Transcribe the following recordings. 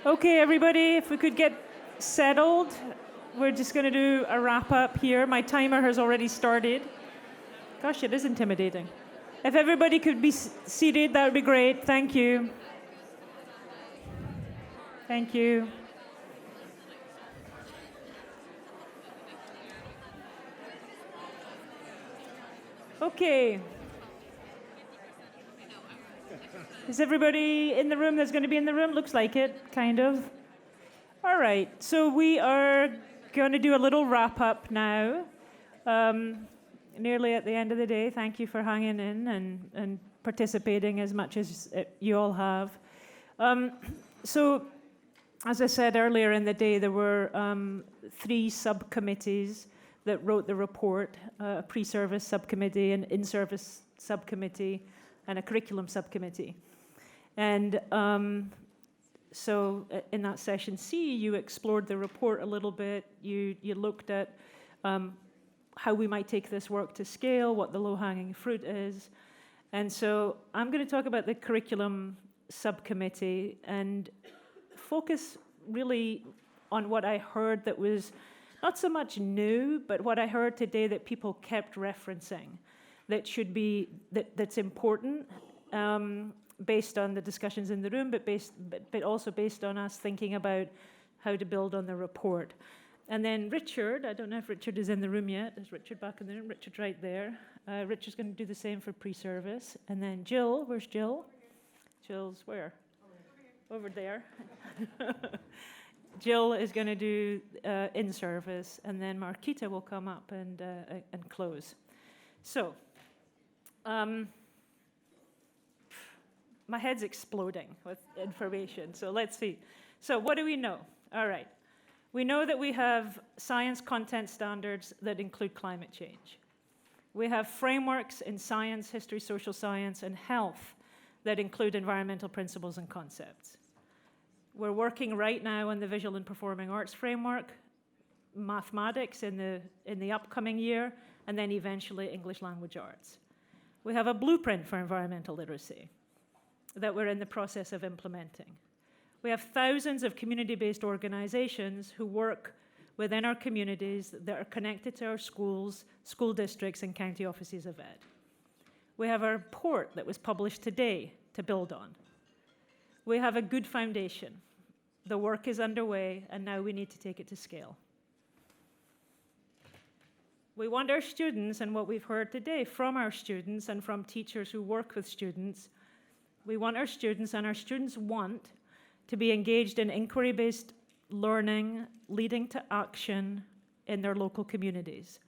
Okay, everybody, if we could get settled, we're just going to do a wrap up here. My timer has already started. Gosh, it is intimidating. If everybody could be seated, that would be great. Thank you. Thank you. Okay. Is everybody in the room that's going to be in the room? Looks like it, kind of. All right, so we are going to do a little wrap up now. Nearly at the end of the day. Thank you for hanging in and participating as much as you all have. So, as I said earlier in the day, there were 3 subcommittees that wrote the report, a pre-service subcommittee, an in-service subcommittee, and a curriculum subcommittee. And so in that session C, you explored the report a little bit. You looked at how we might take this work to scale, what the low-hanging fruit is. And so I'm going to talk about the curriculum subcommittee and focus really on what I heard that was not so much new, but what I heard today that people kept referencing that should be, that's important. Based on the discussions in the room, but also based on us thinking about how to build on the report. And then Richard, I don't know if Richard is in the room yet. Is Richard back in the room? Richard's right there. Richard's going to do the same for pre-service. And then Jill, where's Jill? Jill's where? Over there. Jill is going to do in-service, and then Marquita will come up and close. So, my head's exploding with information, so let's see. So what do we know? All right. We know that we have science content standards that include climate change. We have frameworks in science, history, social science, and health that include environmental principles and concepts. We're working right now on the visual and performing arts framework, mathematics in the upcoming year, and then eventually English language arts. We have a blueprint for environmental literacy that we're in the process of implementing. We have thousands of community-based organizations who work within our communities that are connected to our schools, school districts, and county offices of ed. We have a report that was published today to build on. We have a good foundation. The work is underway, and now we need to take it to scale. We want our students, and what we've heard today from our students and from teachers who work with students, we want our students, and our students want to be engaged in inquiry-based learning, leading to action in their local communities,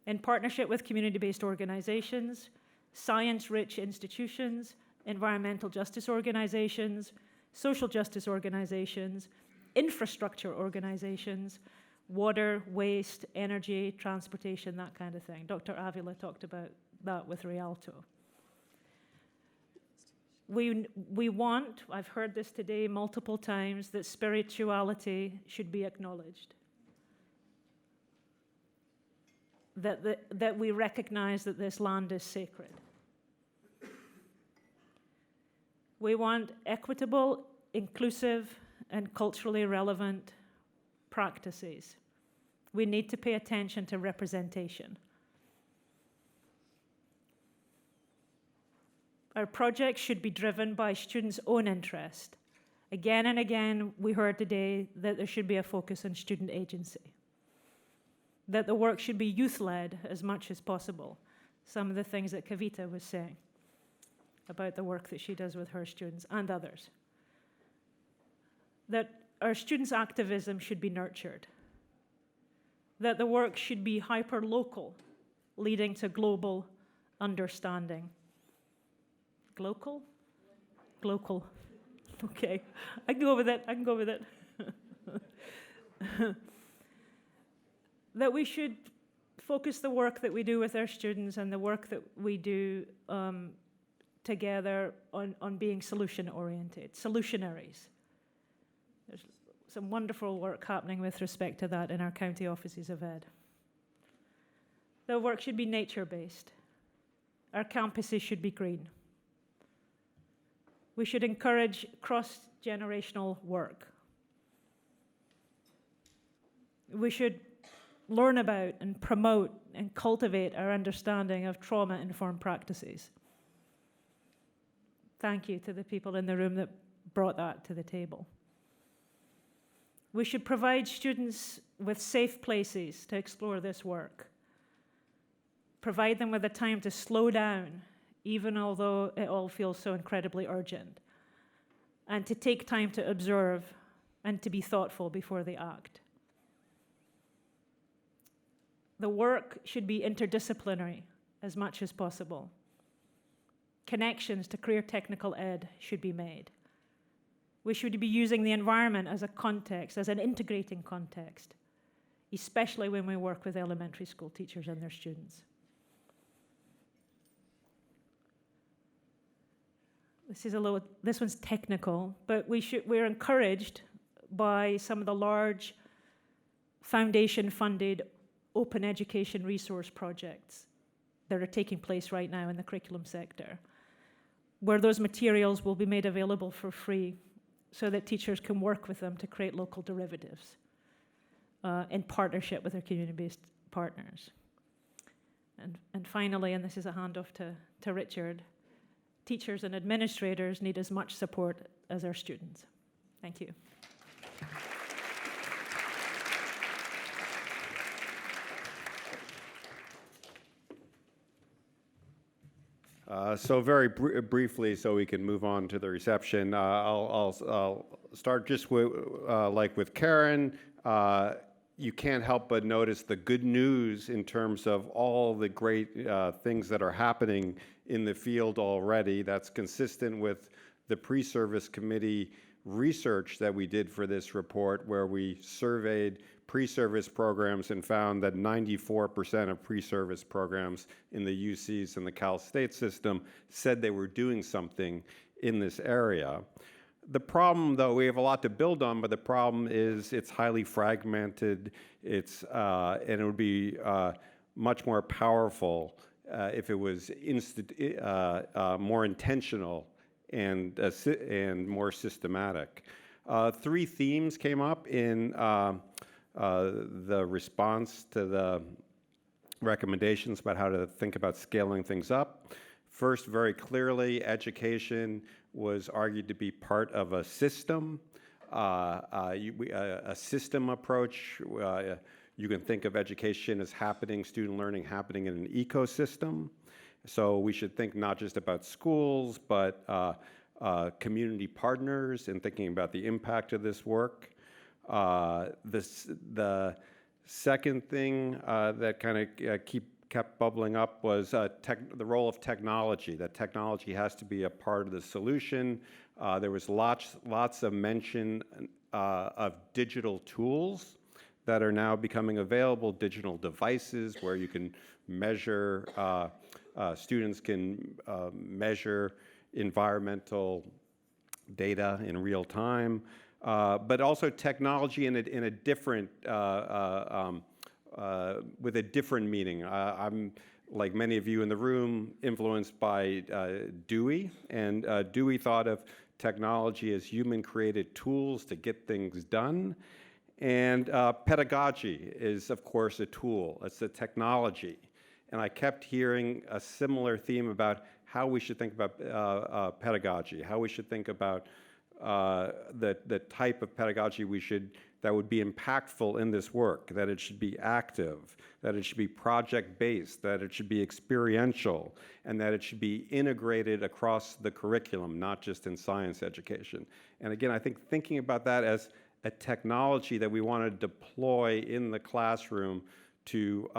in partnership with community-based organizations, science-rich institutions, environmental justice organizations, social justice organizations, infrastructure organizations, water, waste, energy, transportation, that kind of thing. Dr. Avila talked about that with Rialto. We want, I've heard this today multiple times, that spirituality should be acknowledged. That we recognize that this land is sacred. We want equitable, inclusive, and culturally relevant practices. We need to pay attention to representation. Our projects should be driven by students' own interest. Again and again, we heard today that there should be a focus on student agency. That the work should be youth-led as much as possible. Some of the things that Kavita was saying about the work that she does with her students and others. That our students' activism should be nurtured. That the work should be hyper-local, leading to global understanding. Global? Global. Okay. I can go with it. That we should focus the work that we do with our students and the work that we do together on being solution-oriented, solutionaries. There's some wonderful work happening with respect to that in our county offices of ed. The work should be nature-based. Our campuses should be green. We should encourage cross-generational work. We should learn about and promote and cultivate our understanding of trauma-informed practices. Thank you to the people in the room that brought that to the table. We should provide students with safe places to explore this work. Provide them with the time to slow down, even although it all feels so incredibly urgent, and to take time to observe and to be thoughtful before they act. The work should be interdisciplinary as much as possible. Connections to career technical ed should be made. We should be using the environment as a context, as an integrating context, especially when we work with elementary school teachers and their students. This one's technical, but we're encouraged by some of the large foundation-funded open education resource projects that are taking place right now in the curriculum sector, where those materials will be made available for free so that teachers can work with them to create local derivatives in partnership with their community-based partners. And finally, and this is a handoff to Richard, teachers and administrators need as much support as our students. Thank you. So very briefly, so we can move on to the reception, I'll start just with, like with Karen. You can't help but notice the good news in terms of all the great things that are happening in the field already. That's consistent with the pre-service committee research that we did for this report, where we surveyed pre-service programs and found that 94% of pre-service programs in the UCs and the Cal State system said they were doing something in this area. The problem, though, we have a lot to build on, but the problem is it's highly fragmented. And it would be much more powerful if it was more intentional and more systematic. Three themes came up in the response to the recommendations about how to think about scaling things up. First, very clearly, education was argued to be part of a system, a system approach. You can think of education as student learning happening in an ecosystem. So we should think not just about schools, but community partners in thinking about the impact of this work. The second thing that kind of kept bubbling up was the role of technology, that technology has to be a part of the solution. There was lots of mention of digital tools that are now becoming available, digital devices where you can measure, students can measure environmental data in real time, but also technology in a different, with a different meaning. I'm, like many of you in the room, influenced by Dewey, and Dewey thought of technology as human-created tools to get things done. And pedagogy is, of course, a tool. It's a technology. And I kept hearing a similar theme about how we should think about pedagogy, how we should think about the type of pedagogy that would be impactful in this work, that it should be active, that it should be project-based, that it should be experiential, and that it should be integrated across the curriculum, not just in science education. And again, I think thinking about that as a technology that we want to deploy in the classroom to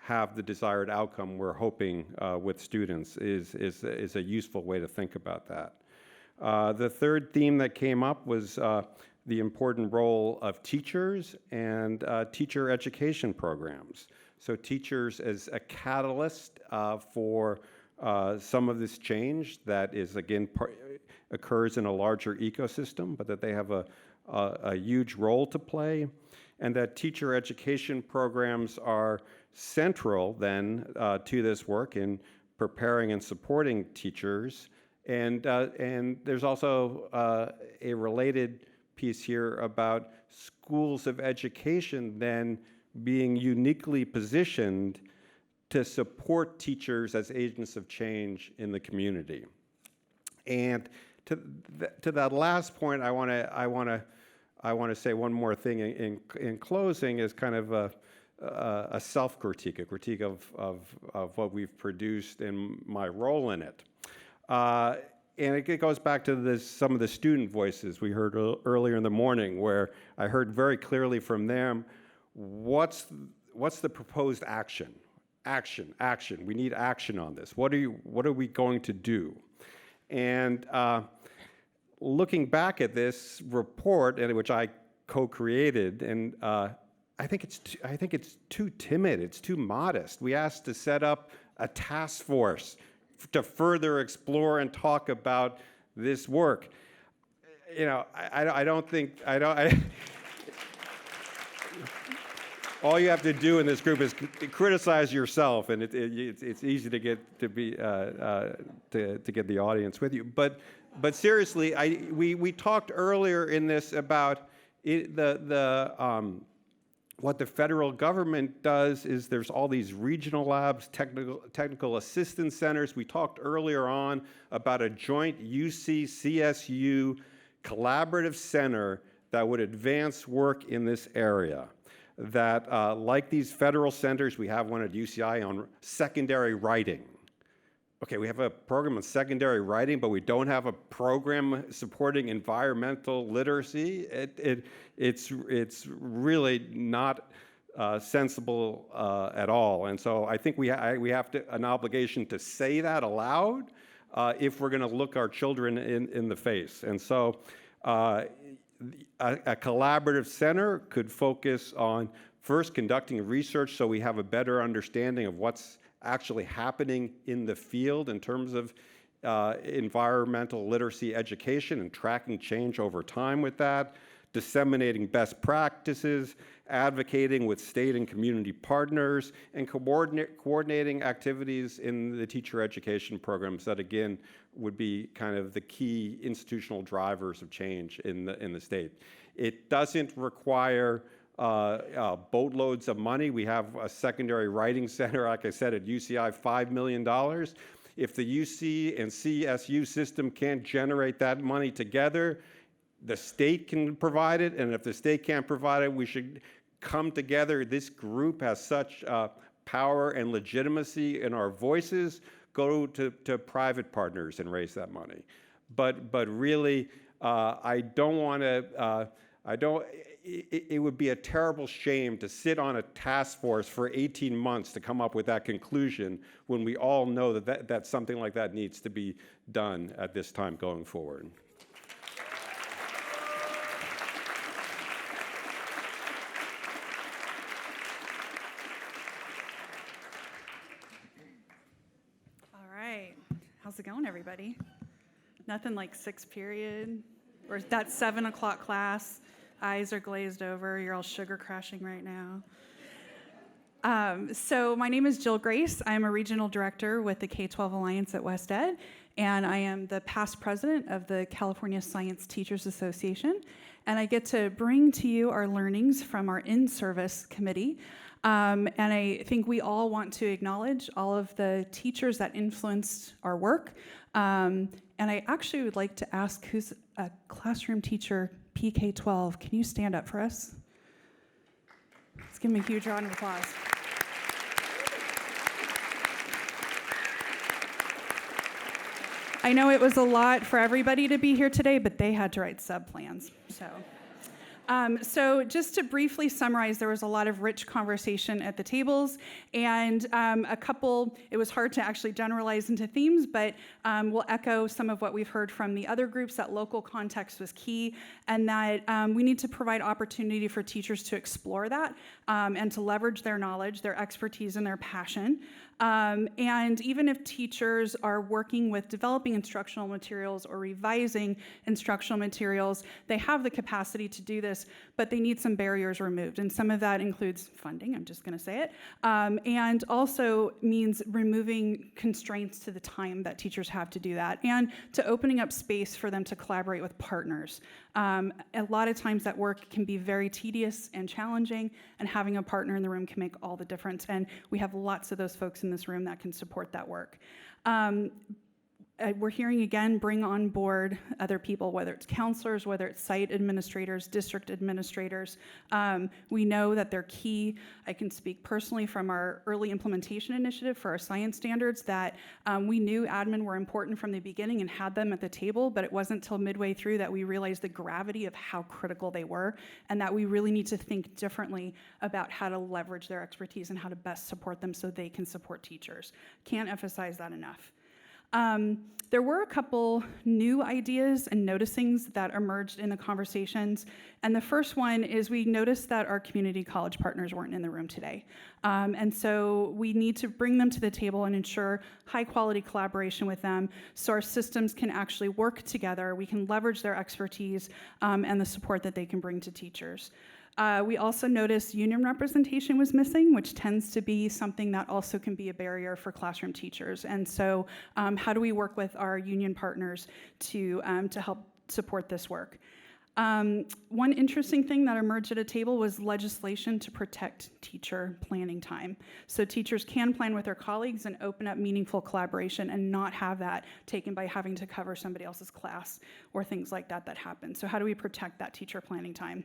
have the desired outcome we're hoping with students is a useful way to think about that. The third theme that came up was the important role of teachers and teacher education programs. So teachers as a catalyst for some of this change that is, again, occurs in a larger ecosystem, but that they have a huge role to play, and that teacher education programs are central then to this work in preparing and supporting teachers. And there's also a related piece here about schools of education then being uniquely positioned to support teachers as agents of change in the community. And to that last point, I want to say one more thing in closing, is kind of a self-critique, a critique of what we've produced and my role in it. And it goes back to some of the student voices we heard earlier in the morning, where I heard very clearly from them, what's the proposed action? Action. We need action on this. What are we going to do? And looking back at this report, which I co-created, and I think it's too timid. It's too modest. We asked to set up a task force to further explore and talk about this work. You know, I don't think all you have to do in this group is criticize yourself, and it's easy to get the audience with you. But seriously, we talked earlier in this about what the federal government does is there's all these regional labs, technical assistance centers. We talked earlier on about a joint UC-CSU collaborative center that would advance work in this area. That, like these federal centers, we have one at UCI on secondary writing. Okay, we have a program on secondary writing, but we don't have a program supporting environmental literacy. It's really not sensible at all. And so I think we have an obligation to say that aloud if we're going to look our children in the face. And so a collaborative center could focus on first conducting research so we have a better understanding of what's actually happening in the field in terms of environmental literacy education and tracking change over time with that, disseminating best practices, advocating with state and community partners, and coordinating activities in the teacher education programs that, again, would be kind of the key institutional drivers of change in the state. It doesn't require boatloads of money. We have a secondary writing center, like I said, at UCI, $5 million. If the UC and CSU system can't generate that money together, the state can provide it, and if the state can't provide it, we should come together. This group has such power and legitimacy in our voices. Go to private partners and raise that money. But really, I don't want to. It would be a terrible shame to sit on a task force for 18 months to come up with that conclusion when we all know that something like that needs to be done at this time going forward. How's it going, everybody? Nothing like sixth period or that 7 o'clock class. Eyes are glazed over. You're all sugar crashing right now. So my name is Jill Grace. I'm a regional director with the K-12 Alliance at West Ed, and I am the past president of the California Science Teachers Association. And I get to bring to you our learnings from our in-service committee. And I think we all want to acknowledge all of the teachers that influenced our work. And I actually would like to ask who's a classroom teacher, PK-12. Can you stand up for us? Let's give them a huge round of applause. I know it was a lot for everybody to be here today, but they had to write sub-plans, So just to briefly summarize, there was a lot of rich conversation at the tables, and it was hard to actually generalize into themes, but we'll echo some of what we've heard from the other groups, that local context was key, and that we need to provide opportunity for teachers to explore that and to leverage their knowledge, their expertise, and their passion. And even if teachers are working with developing instructional materials or revising instructional materials, they have the capacity to do this, but they need some barriers removed. And some of that includes funding, I'm just going to say it, and also means removing constraints to the time that teachers have to do that, and to opening up space for them to collaborate with partners. A lot of times that work can be very tedious and challenging, and having a partner in the room can make all the difference. And we have lots of those folks in this room that can support that work. We're hearing again, bring on board other people, whether it's counselors, whether it's site administrators, district administrators. We know that they're key. I can speak personally from our early implementation initiative for our science standards that we knew admin were important from the beginning and had them at the table, but it wasn't until midway through that we realized the gravity of how critical they were, and that we really need to think differently about how to leverage their expertise and how to best support them so they can support teachers. Can't emphasize that enough. There were a couple new ideas and noticings that emerged in the conversations. And the first one is we noticed that our community college partners weren't in the room today. And so we need to bring them to the table and ensure high quality collaboration with them so our systems can actually work together. We can leverage their expertise and the support that they can bring to teachers. We also noticed union representation was missing, which tends to be something that also can be a barrier for classroom teachers. And so how do we work with our union partners to help support this work? One interesting thing that emerged at a table was legislation to protect teacher planning time. So teachers can plan with their colleagues and open up meaningful collaboration and not have that taken by having to cover somebody else's class or things like that happen. So how do we protect that teacher planning time?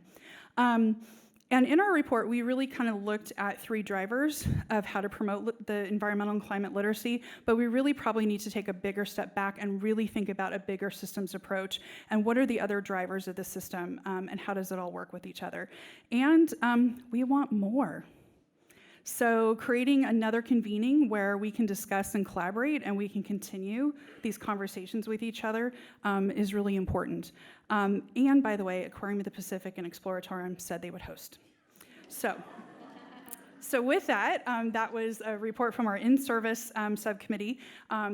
And in our report, we really kind of looked at 3 drivers of how to promote the environmental and climate literacy, but we really probably need to take a bigger step back and really think about a bigger systems approach and what are the other drivers of the system and how does it all work with each other. And we want more. So creating another convening where we can discuss and collaborate and we can continue these conversations with each other is really important. And by the way, Aquarium of the Pacific and Exploratorium said they would host. So with that, that was a report from our in-service subcommittee.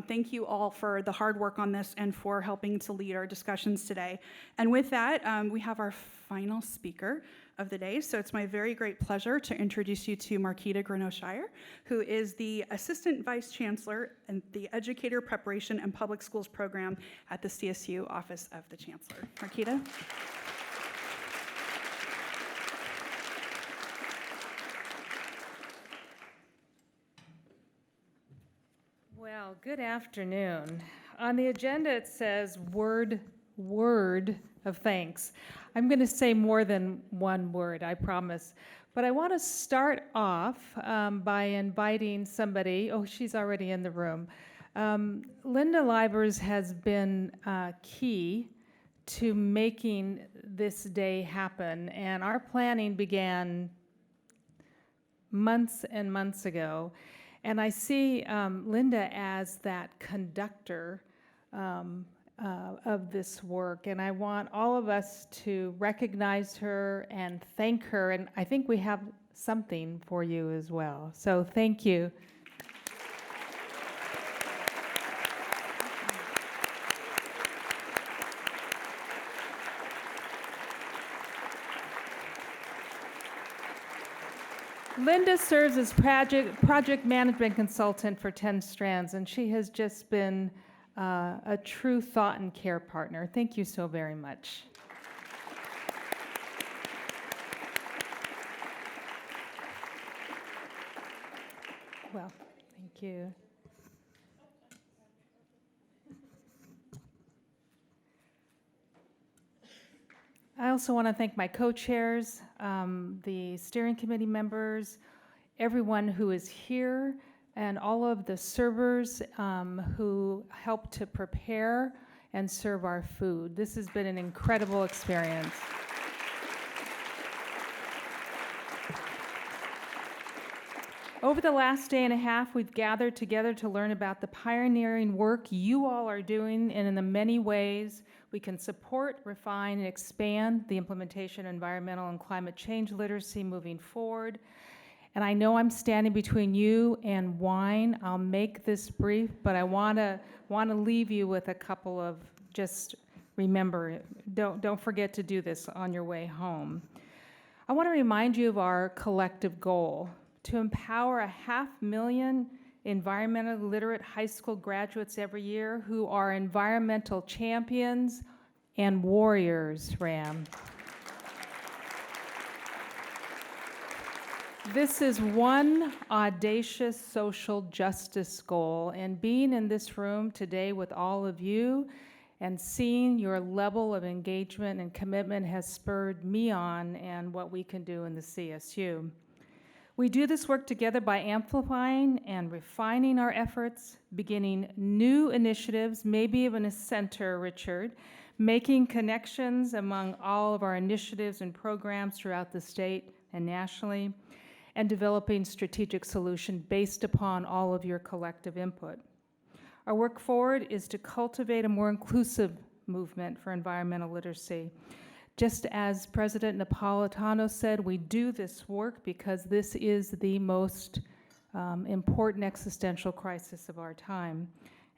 Thank you all for the hard work on this and for helping to lead our discussions today. And with that, we have our final speaker of the day. So it's my very great pleasure to introduce you to Marquita Grenot-Scheyer, who is the Assistant Vice Chancellor in the Educator Preparation and Public Schools Program at the CSU Office of the Chancellor. Marquita. Well, good afternoon. On the agenda it says word of thanks. I'm going to say more than one word, I promise. But I want to start off by inviting somebody. Oh, she's already in the room. Linda Libers has been key to making this day happen, and our planning began months and months ago. And I see Linda as that conductor of this work, and I want all of us to recognize her and thank her, and I think we have something for you as well. So thank you. Linda serves as project management consultant for 10 Strands, and she has just been a true thought and care partner. Thank you so very much. Well, thank you. I also want to thank my co-chairs, the steering committee members, everyone who is here, and all of the servers who helped to prepare and serve our food. This has been an incredible experience. Over the last day and a half, we've gathered together to learn about the pioneering work you all are doing, and in the many ways we can support, refine, and expand the implementation of environmental and climate change literacy moving forward. And I know I'm standing between you and wine. I'll make this brief, but I want to leave you with a couple of just remember, don't forget to do this on your way home. I want to remind you of our collective goal to empower 500,000 environmentally literate high school graduates every year who are environmental champions and warriors, Ram. This is one audacious social justice goal, and being in this room today with all of you and seeing your level of engagement and commitment has spurred me on and what we can do in the CSU. We do this work together by amplifying and refining our efforts, beginning new initiatives, maybe even a center, Richard, making connections among all of our initiatives and programs throughout the state and nationally, and developing strategic solutions based upon all of your collective input. Our work forward is to cultivate a more inclusive movement for environmental literacy. Just as President Napolitano said, we do this work because this is the most important existential crisis of our time.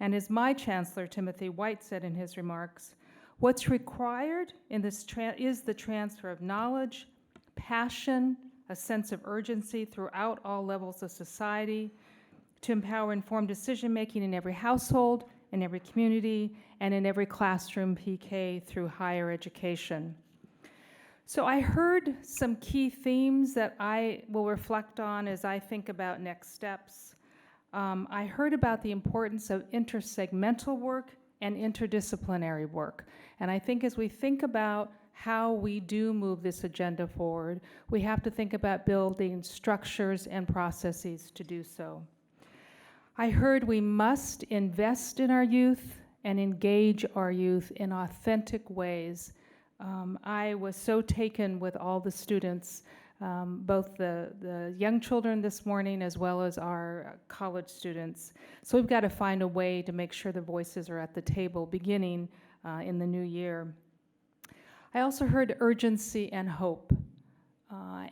And as my Chancellor, Timothy White, said in his remarks, what's required in this is the transfer of knowledge, passion, a sense of urgency throughout all levels of society to empower informed decision-making in every household, in every community, and in every classroom PK through higher education. So I heard some key themes that I will reflect on as I think about next steps. I heard about the importance of intersegmental work and interdisciplinary work. And I think as we think about how we do move this agenda forward, we have to think about building structures and processes to do so. I heard we must invest in our youth and engage our youth in authentic ways. I was so taken with all the students, both the young children this morning as well as our college students. So we've got to find a way to make sure the voices are at the table beginning in the new year. I also heard urgency and hope.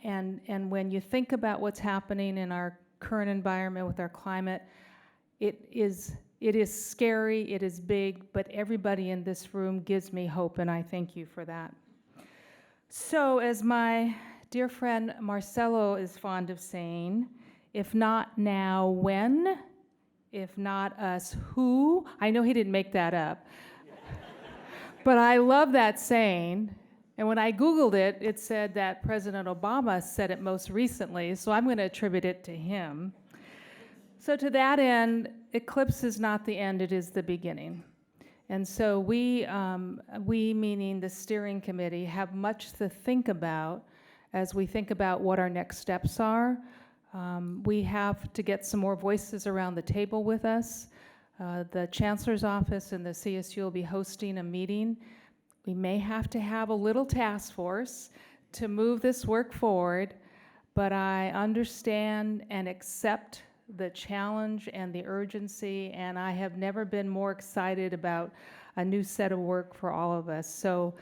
And when you think about what's happening in our current environment with our climate, it is scary, it is big, but everybody in this room gives me hope, and I thank you for that. So as my dear friend Marcelo is fond of saying, if not now, when? If not us, who? I know he didn't make that up. But I love that saying, and when I Googled it, it said that President Obama said it most recently, so I'm going to attribute it to him. So to that end, Eclipse is not the end, it is the beginning. And so we meaning the steering committee, have much to think about as we think about what our next steps are. We have to get some more voices around the table with us. The Chancellor's office and the CSU will be hosting a meeting. We may have to have a little task force to move this work forward, but I understand and accept the challenge and the urgency, and I have never been more excited about a new set of work for all of us. So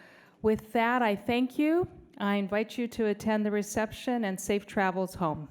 with that, I thank you. I invite you to attend the reception and safe travels home.